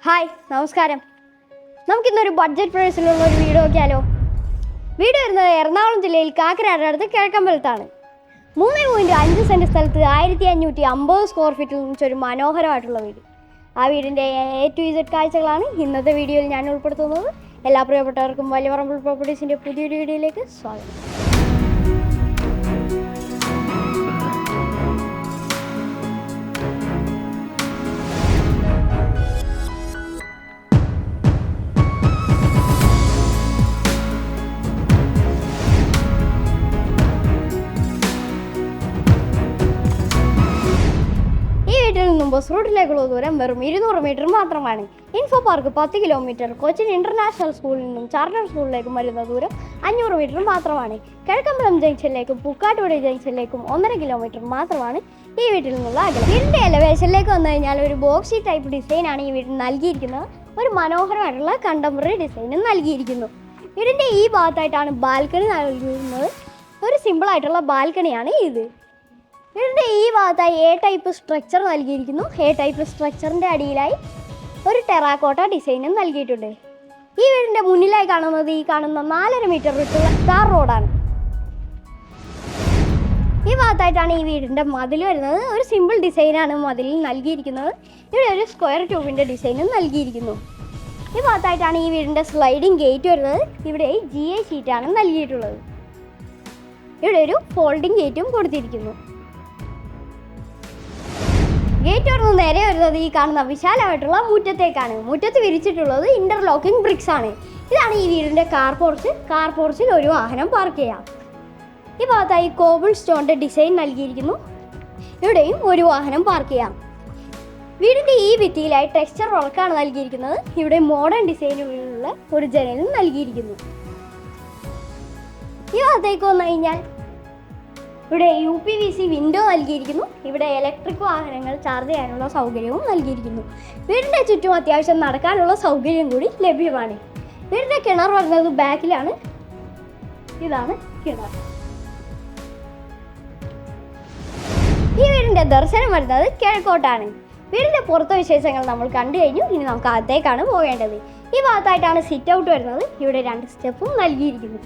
Hi നമസ്കാരം. നമുക്കിന്നൊരു budget പ്രൈസിലുള്ള ഒരു വീഡിയോ നോക്കിയാലോ. വീഡിയോ വരുന്നത് എറണാകുളം ജില്ലയിൽ കാക്കനാട് അടുത്ത് കിഴക്കമ്പലത്താണ്. 3.5 സെൻറ്റ് സ്ഥലത്ത് 1550 സ്ക്വയർ ഫീറ്റിൽ നിർമ്മിച്ചൊരു മനോഹരമായിട്ടുള്ള വീട്. ആ വീടിൻ്റെ A to Z കാഴ്ചകളാണ് ഇന്നത്തെ വീഡിയോയിൽ ഞാൻ ഉൾപ്പെടുത്തുന്നത്. എല്ലാ പ്രിയപ്പെട്ടവർക്കും വലിയ പറമ്പിൽ പ്രോപ്പർട്ടീസിൻ്റെ പുതിയൊരു വീഡിയോയിലേക്ക് സ്വാഗതം. ബസ് റൂട്ടിലേക്കുള്ള ദൂരം വെറും 200 മീറ്റർ മാത്രമാണ്. Infopark 10 kilometre, Cochin international സ്കൂളിൽ നിന്നും ചാർട്ടർ സ്കൂളിലേക്കും വരുന്ന ദൂരം 500 മീറ്റർ മാത്രമാണ്. കിഴക്കമ്പലം ജംഗ്ഷനിലേക്കും പൂക്കാട്ടുപടി ജംഗ്ഷനിലേക്കും 1.5 കിലോമീറ്റർ മാത്രമാണ് ഈ വീട്ടിൽ നിന്നുള്ള അകലം. വീടിൻ്റെ എലവേഷനിലേക്ക് വന്നു കഴിഞ്ഞാൽ ഒരു ബോക്സി ടൈപ്പ് ഡിസൈനാണ് ഈ വീട്ടിൽ നൽകിയിരിക്കുന്നത്. ഒരു മനോഹരമായിട്ടുള്ള കണ്ടംപററി ഡിസൈനും നൽകിയിരിക്കുന്നു. വീടിൻ്റെ ഈ ഭാഗത്തായിട്ടാണ് ബാൽക്കണി നൽകുന്നത്. ഒരു സിമ്പിളായിട്ടുള്ള ബാൽക്കണിയാണ് ഇത്. വീടിൻ്റെ ഈ ഭാഗത്തായി A ടൈപ്പ് സ്ട്രക്ചർ നൽകിയിരിക്കുന്നു. A ടൈപ്പ് സ്ട്രക്ചറിൻ്റെ അടിയിലായി ഒരു ടെറാക്കോട്ട ഡിസൈനും നൽകിയിട്ടുണ്ട്. ഈ വീടിൻ്റെ മുന്നിലായി കാണുന്നത് ഈ കാണുന്ന 4.5 മീറ്റർ വിട്ടുള്ള ടാർ റോഡാണ്. ഈ ഭാഗത്തായിട്ടാണ് ഈ വീടിൻ്റെ മതിൽ വരുന്നത്. ഒരു സിമ്പിൾ ഡിസൈനാണ് മതിലിൽ നൽകിയിരിക്കുന്നത്. ഇവിടെ ഒരു സ്ക്വയർ ട്യൂബിൻ്റെ ഡിസൈനും നൽകിയിരിക്കുന്നു. ഈ ഭാഗത്തായിട്ടാണ് ഈ വീടിൻ്റെ സ്ലൈഡിങ് ഗേറ്റ് വരുന്നത്. ഇവിടെ GA ഷീറ്റാണ് നൽകിയിട്ടുള്ളത്. ഇവിടെ ഒരു ഫോൾഡിംഗ് ഗേറ്റും കൊടുത്തിരിക്കുന്നു. ഗേറ്റ് തുറന്ന് നേരെ വരുന്നത് ഈ കാണുന്ന വിശാലമായിട്ടുള്ള മുറ്റത്തേക്കാണ്. മുറ്റത്ത് വിരിച്ചിട്ടുള്ളത് ഇന്റർലോക്കിംഗ് ബ്രിക്സ് ആണ്. ഇതാണ് ഈ വീടിൻ്റെ കാർ പോർച്ച്. കാർ പോർച്ചിൽ ഒരു വാഹനം പാർക്ക് ചെയ്യാം. ഈ ഭാഗത്തായി കോബിൾ സ്റ്റോണിൻ്റെ ഡിസൈൻ നൽകിയിരിക്കുന്നു. ഇവിടെയും ഒരു വാഹനം പാർക്ക് ചെയ്യാം. വീടിൻ്റെ ഈ ഭിത്തിയിലായി ടെക്സ്ചർ വർക്കാണ് നൽകിയിരിക്കുന്നത്. ഇവിടെ മോഡേൺ ഡിസൈനിലുള്ള ഒരു ജനലും നൽകിയിരിക്കുന്നു. ഈ ഭാഗത്തേക്ക് വന്നു കഴിഞ്ഞാൽ ഇവിടെ UPVC വിൻഡോ നൽകിയിരിക്കുന്നു. ഇവിടെ ഇലക്ട്രിക് വാഹനങ്ങൾ ചാർജ് ചെയ്യാനുള്ള സൗകര്യവും നൽകിയിരിക്കുന്നു. വീടിൻ്റെ ചുറ്റും അത്യാവശ്യം നടക്കാനുള്ള സൗകര്യം കൂടി ലഭ്യമാണ്. വീടിൻ്റെ കിണർ വരുന്നത് ബാക്കിലാണ്. ഇതാണ് കിണർ. ഈ വീടിൻ്റെ ദർശനം വരുന്നത് കിഴക്കോട്ടാണ്. വീടിൻ്റെ പുറത്തെ വിശേഷങ്ങൾ നമ്മൾ കണ്ടു കഴിഞ്ഞു. ഇനി നമുക്ക് അകത്തേക്കാണ് പോകേണ്ടത്. ഈ ഭാഗത്തായിട്ടാണ് സിറ്റ് ഔട്ട് വരുന്നത്. ഇവിടെ 2 സ്റ്റെപ്പും നൽകിയിരിക്കുന്നു.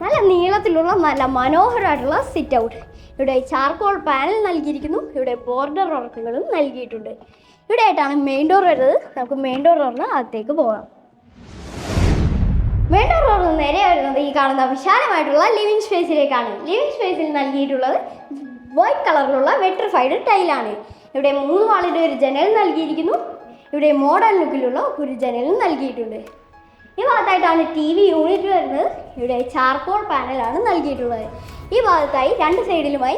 നല്ല നീളത്തിലുള്ള നല്ല മനോഹരമായിട്ടുള്ള സിറ്റ് ഔട്ട്. ഇവിടെ ചാർക്കോൾ പാനൽ നൽകിയിരിക്കുന്നു. ഇവിടെ ബോർഡർ വർക്കുകളും നൽകിയിട്ടുണ്ട്. ഇവിടെ ആയിട്ടാണ് മെയിൻ ഡോർ വരുന്നത്. നമുക്ക് മെയിൻ ഡോർ തുറന്ന് അകത്തേക്ക് പോകാം. മെയിൻ ഡോർ തുറന്ന് നേരെ വരുന്നത് ഈ കാണുന്ന വിശാലമായിട്ടുള്ള ലിവിങ് സ്പേസിലേക്കാണ്. ലിവിങ് സ്പേസിൽ നൽകിയിട്ടുള്ളത് വൈറ്റ് കളറിലുള്ള വെട്രിഫൈഡ് ടൈലാണ്. ഇവിടെ 3 വാളിൻ്റെ ഒരു ജനൽ നൽകിയിരിക്കുന്നു. ഇവിടെ മോഡേൺ ലുക്കിലുള്ള ഒരു ജനലും നൽകിയിട്ടുണ്ട്. ഈ ഭാഗത്തായിട്ടാണ് TV യൂണിറ്റ് വരുന്നത്. ഇവിടെ ചാർക്കോൾ പാനലാണ് നൽകിയിട്ടുള്ളത്. ഈ ഭാഗത്തായി 2 സൈഡിലുമായി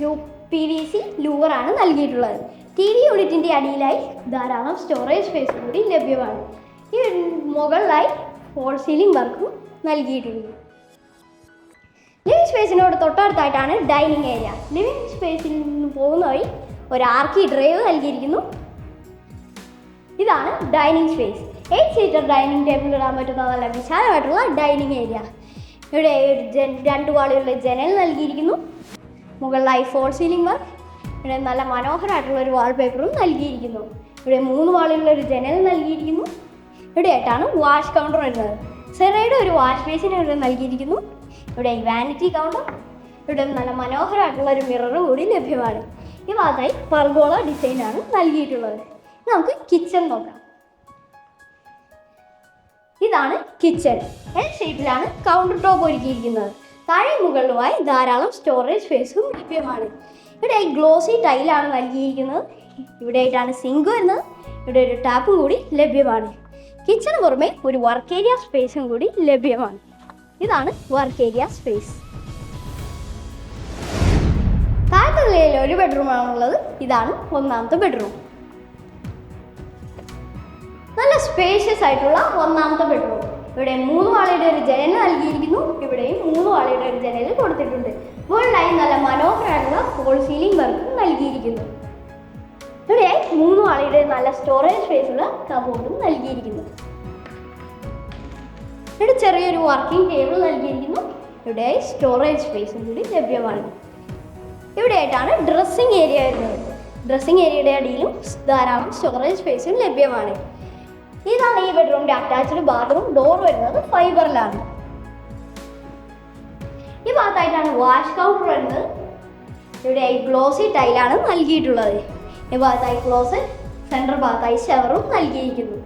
UPVC ലൂവറാണ് നൽകിയിട്ടുള്ളത്. TV യൂണിറ്റിൻ്റെ അടിയിലായി ധാരാളം സ്റ്റോറേജ് സ്പേസ് കൂടി ലഭ്യമാണ്. ഈ മുകളിലായി ഫോൾ സീലിംഗ് വർക്കും നൽകിയിട്ടുണ്ട്. ലിവിങ് സ്പേസിനോട് തൊട്ടടുത്തായിട്ടാണ് ഡൈനിങ് ഏരിയ. ലിവിങ് സ്പേസിൽ നിന്ന് പോകുന്ന വഴി ഒരു ആർക്കി ഡ്രൈവ് നൽകിയിരിക്കുന്നു. ഇതാണ് dining space. 8 seater dining table ഇടാൻ പറ്റുന്ന നല്ല വിശാലമായിട്ടുള്ള ഡൈനിങ് ഏരിയ. ഇവിടെ 2 വാളിലുള്ള ജനൽ നൽകിയിരിക്കുന്നു. മുകളിലായി ഫോൾ സീലിംഗ് വർക്ക്. ഇവിടെ നല്ല മനോഹരമായിട്ടുള്ള ഒരു വാൾപേപ്പറും നൽകിയിരിക്കുന്നു. ഇവിടെ 3 വാളിലുള്ള ഒരു ജനൽ നൽകിയിരിക്കുന്നു. ഇവിടെയായിട്ടാണ് വാഷ് കൗണ്ടർ വരുന്നത്. സെറയുടെ ഒരു വാഷ് ബേസിൻ ഇവിടെ നൽകിയിരിക്കുന്നു. ഇവിടെ വാനിറ്റി കൗണ്ടർ. ഇവിടെ നല്ല മനോഹരമായിട്ടുള്ള ഒരു മിററും കൂടി ലഭ്യമാണ്. ഈ ഭാഗത്തായി പർഗോള ഡിസൈനാണ് നൽകിയിട്ടുള്ളത്. നമുക്ക് കിച്ചൺ നോക്കാം. ഇതാണ് കിച്ചൺ. L ഷേപ്പിലാണ് കൗണ്ടർ ടോപ്പ് ഒരുക്കിയിരിക്കുന്നത്. താഴെ മുകളിലുമായി ധാരാളം സ്റ്റോറേജ് സ്പേസും ലഭ്യമാണ്. ഇവിടെ ഗ്ലോസി ടൈലാണ് നൽകിയിരിക്കുന്നത്. ഇവിടെ ആയിട്ടാണ് സിങ്ക് വരുന്നത്. ഇവിടെ ഒരു ടാപ്പും കൂടി ലഭ്യമാണ്. കിച്ചണ് പുറമെ ഒരു വർക്ക് ഏരിയ സ്പേസും കൂടി ലഭ്യമാണ്. ഇതാണ് വർക്ക് ഏരിയ സ്പേസ്. താഴത്തെ നിലയിൽ ഒരു ബെഡ്റൂമാണുള്ളത്. ഇതാണ് 1ാമത്തെ ബെഡ്റൂം. നല്ല സ്പേഷ്യസ് ആയിട്ടുള്ള 1ാമത്തെ ബെഡ്റൂം. ഇവിടെ 3 വാളിയുടെ ഒരു ജനൽ നൽകിയിരിക്കുന്നു. ഇവിടെയും 3 വാളിയുടെ ഒരു ജനൽ കൊടുത്തിട്ടുണ്ട്. മുകളിലായി നല്ല മനോഹരമായിട്ടുള്ള ഫോൾ സീലിംഗ് വർക്കും നൽകിയിരിക്കുന്നു. ഇവിടെ 3 വാളിയുടെ നല്ല സ്റ്റോറേജ് സ്പേസുള്ള കബോർഡും നൽകിയിരിക്കുന്നു. ഇവിടെ ചെറിയൊരു വർക്കിംഗ് ടേബിൾ നൽകിയിരിക്കുന്നു. ഇവിടെ സ്റ്റോറേജ് സ്പേസും കൂടി ലഭ്യമാണ്. ഇവിടെയായിട്ടാണ് ഡ്രസ്സിംഗ് ഏരിയ വരുന്നത്. ഡ്രസ്സിംഗ് ഏരിയയുടെ അടിയിലും ധാരാളം സ്റ്റോറേജ് സ്പേസും ലഭ്യമാണ്. ഇതാണ് ഈ ബെഡ്റൂമിൻ്റെ അറ്റാച്ച്ഡ് ബാത്റൂം. ഡോർ വരുന്നത് ഫൈബറിലാണ്. ഈ ഭാഗത്തായിട്ടാണ് വാഷ് കൗണ്ടർ വരുന്നത്. ഇവിടെ ഗ്ലോസി ടൈലാണ് നൽകിയിട്ടുള്ളത്. ഈ ഭാഗത്തായി ക്ലോസറ്റ്, സെൻട്രൽ ഭാഗത്തായി ഷവറും നൽകിയിരിക്കുന്നു.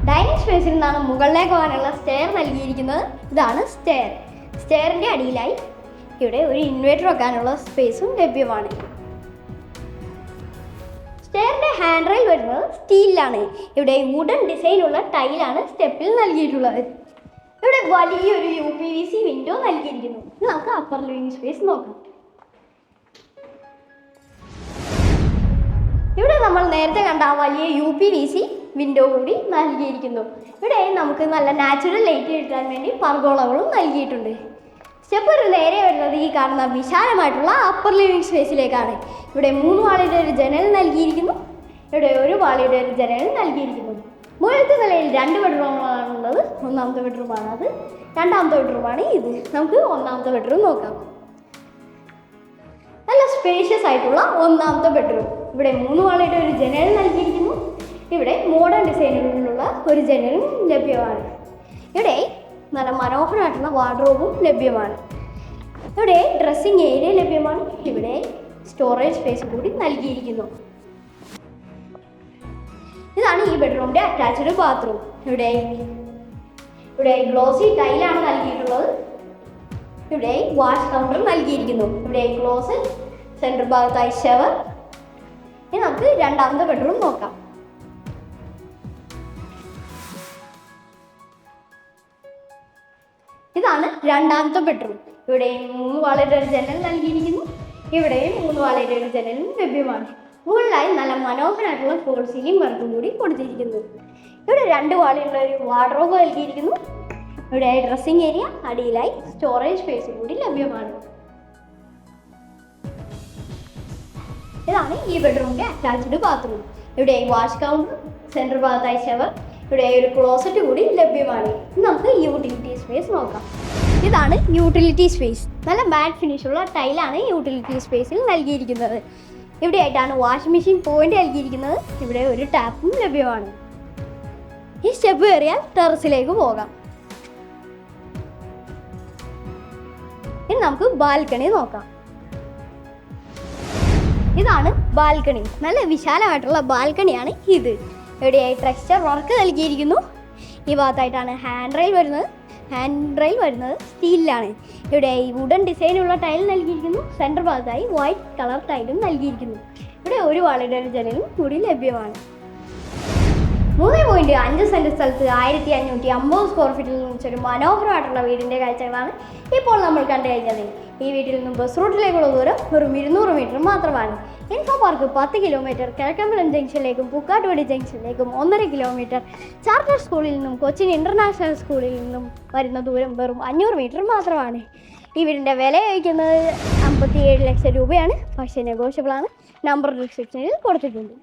ഡൈനിങ് സ്പേസിൽ നിന്നാണ് മുകളിലേക്ക് പോകാനുള്ള സ്റ്റെയർ നൽകിയിരിക്കുന്നത്. ഇതാണ് സ്റ്റെയർ. സ്റ്റെയറിൻ്റെ അടിയിലായി ഇവിടെ ഒരു ഇൻവേർട്ടർ വെക്കാനുള്ള സ്പേസും ലഭ്യമാണ്. സ്റ്റെയറിൻ്റെ ഹാൻഡ് റെയിൽ വരുന്നത് സ്റ്റീലിലാണ്. ഇവിടെ വുഡൻ ഡിസൈനുള്ള ടൈലാണ് സ്റ്റെപ്പിൽ നൽകിയിട്ടുള്ളത്. ഇവിടെ വലിയൊരു UPVC വിൻഡോ നൽകിയിരിക്കുന്നു. നമുക്ക് അപ്പർ ലിവിംഗ് സ്പേസ് നോക്കാം. ഇവിടെ നമ്മൾ നേരത്തെ കണ്ട ആ വലിയ UPVC വിൻഡോ കൂടി നൽകിയിരിക്കുന്നു. ഇവിടെ നമുക്ക് നല്ല നാച്ചുറൽ ലൈറ്റ് കിട്ടാൻ വേണ്ടി പർഗോളകളും നൽകിയിട്ടുണ്ട്. സ്റ്റെപ്പ് ഒരു നേരെ വരുന്നത് ഈ കാണുന്ന വിശാലമായിട്ടുള്ള അപ്പർ ലിവിംഗ് സ്പേസിലേക്കാണ്. ഇവിടെ 3 വാളിയുടെ ഒരു ജനൽ നൽകിയിരിക്കുന്നു. ഇവിടെ 1 വാളിയുടെ ഒരു ജനൽ നൽകിയിരിക്കുന്നു. മുകളിലത്തെ നിലയിൽ 2 ബെഡ്റൂമുകളാണുള്ളത്. ഒന്നാമത്തെ ബെഡ്റൂമാണ് അത്, രണ്ടാമത്തെ ബെഡ്റൂമാണ് ഇത്. നമുക്ക് ഒന്നാമത്തെ ബെഡ്റൂം നോക്കാം. നല്ല സ്പേഷ്യസ് ആയിട്ടുള്ള ഒന്നാമത്തെ ബെഡ്റൂം. ഇവിടെ 3 വാളിയുടെ ഒരു ജനൽ നൽകിയിരിക്കുന്നു. ഇവിടെ മോഡേൺ ഡിസൈനുകളിലുള്ള ഒരു ജനലും ലഭ്യമാണ്. ഇവിടെ നല്ല മനോഹരമായിട്ടുള്ള വാർഡ്രോബും ലഭ്യമാണ്. ഇവിടെ ഡ്രസ്സിംഗ് ഏരിയ ലഭ്യമാണ്. ഇവിടെ സ്റ്റോറേജ് സ്പേസ് കൂടി നൽകിയിരിക്കുന്നു. ഇതാണ് ഈ ബെഡ്റൂമിൻ്റെ അറ്റാച്ച്ഡ് ബാത്റൂം. ഇവിടെ ഗ്ലോസി ടൈലാണ് നൽകിയിട്ടുള്ളത്. ഇവിടെ വാഷ് കൗണ്ടർ നൽകിയിരിക്കുന്നു. ഇവിടെ ക്ലോസറ്റ്, സെൻട്രൽ ഭാഗത്തായി ഷവർ. ഇനി നമുക്ക് രണ്ടാമത്തെ ബെഡ്റൂം നോക്കാം. ഇതാണ് രണ്ടാമത്തെ ബെഡ്റൂം. ഇവിടെ 3 വാളിയുടെ ഒരു ജനൽ നൽകിയിരിക്കുന്നു. ഇവിടെയും 3 വാളിയുടെ ഒരു ജനലും ലഭ്യമാണ്. മുകളിലായി നല്ല മനോഹരമായിട്ടുള്ള ഫോൾ സീലിംഗ് വർക്കും കൂടി കൊടുത്തിരിക്കുന്നു. ഇവിടെ 2 വാളിയുള്ള ഒരു വാർഡ്രോബ് നൽകിയിരിക്കുന്നു. ഇവിടെ ഡ്രസ്സിംഗ് ഏരിയ, അടിയിലായി സ്റ്റോറേജ് സ്പേസ് കൂടി ലഭ്യമാണ്. ഇതാണ് ഈ ബെഡ്റൂമിൻ്റെ അറ്റാച്ച്ഡ് ബാത്റൂം. ഇവിടെ വാഷ് കൗണ്ടർ, സെൻട്രൽ ഭാഗത്തായി ഷവർ. ഇവിടെ ഒരു ക്ലോസറ്റ് കൂടി ലഭ്യമാണ്. നമുക്ക് യൂട്ടിലിറ്റി സ്പേസ് നോക്കാം. ഇതാണ് യൂട്ടിലിറ്റി സ്പേസ്. നല്ല മാറ്റ് ഫിനിഷുള്ള ടൈലാണ് യൂട്ടിലിറ്റി സ്പേസിൽ നൽകിയിരിക്കുന്നത്. ഇവിടെയായിട്ടാണ് വാഷിംഗ് മെഷീൻ പോയിന്റ് നൽകിയിരിക്കുന്നത്. ഇവിടെ ഒരു ടാപ്പും ലഭ്യമാണ്. ഈ സ്റ്റെപ്പ് കയറിയാൽ ടെറസിലേക്ക് പോകാം. ഇനി നമുക്ക് ബാൽക്കണി നോക്കാം. ഇതാണ് ബാൽക്കണി. നല്ല വിശാലമായിട്ടുള്ള ബാൽക്കണിയാണ് ഇത്. ഇവിടെയായി ടെക്സ്ചർ വർക്ക് നൽകിയിരിക്കുന്നു. ഈ ഭാഗത്തായിട്ടാണ് ഹാൻഡ് റെയിൽ വരുന്നത് സ്റ്റീലിലാണ്. ഇവിടെ വുഡൻ ഡിസൈനുള്ള ടൈൽ നൽകിയിരിക്കുന്നു. സെൻറ്റർ ഭാഗത്തായി വൈറ്റ് കളർ ടൈലും നൽകിയിരിക്കുന്നു. ഇവിടെ 1 വാളിയുടെ ഒരു ജനലും കൂടി ലഭ്യമാണ്. 3.5 സെൻറ്റ് സ്ഥലത്ത് 1550 സ്ക്വയർ ഫീറ്റിൽ നിർമ്മിച്ചൊരു മനോഹരമായിട്ടുള്ള വീടിൻ്റെ കാഴ്ചകളാണ് ഇപ്പോൾ നമ്മൾ കണ്ടു കഴിഞ്ഞത്. ഈ വീട്ടിൽ നിന്നും ബസ് റൂട്ടിലേക്കുള്ള ദൂരം വെറും 200 മീറ്റർ മാത്രമാണ്. ഇൻഫോ പാർക്ക് 10 കിലോമീറ്റർ, കിഴക്കമ്പലം ജംഗ്ഷനിലേക്കും പൂക്കാട്ടുപടി ജംഗ്ഷനിലേക്കും 1.5 കിലോമീറ്റർ, ചാർട്ടർ സ്കൂളിൽ നിന്നും കൊച്ചിൻ ഇൻ്റർനാഷണൽ സ്കൂളിൽ നിന്നും വരുന്ന ദൂരം വെറും 500 മീറ്റർ മാത്രമാണ്. ഈ വീടിൻ്റെ വില ചോദിക്കുന്നത് 57 ലക്ഷം രൂപയാണ്. പക്ഷേ നെഗോഷ്യബിളാണ്. നമ്പർ ഡിസ്ക്രിപ്ഷനിൽ കൊടുത്തിട്ടുണ്ട്.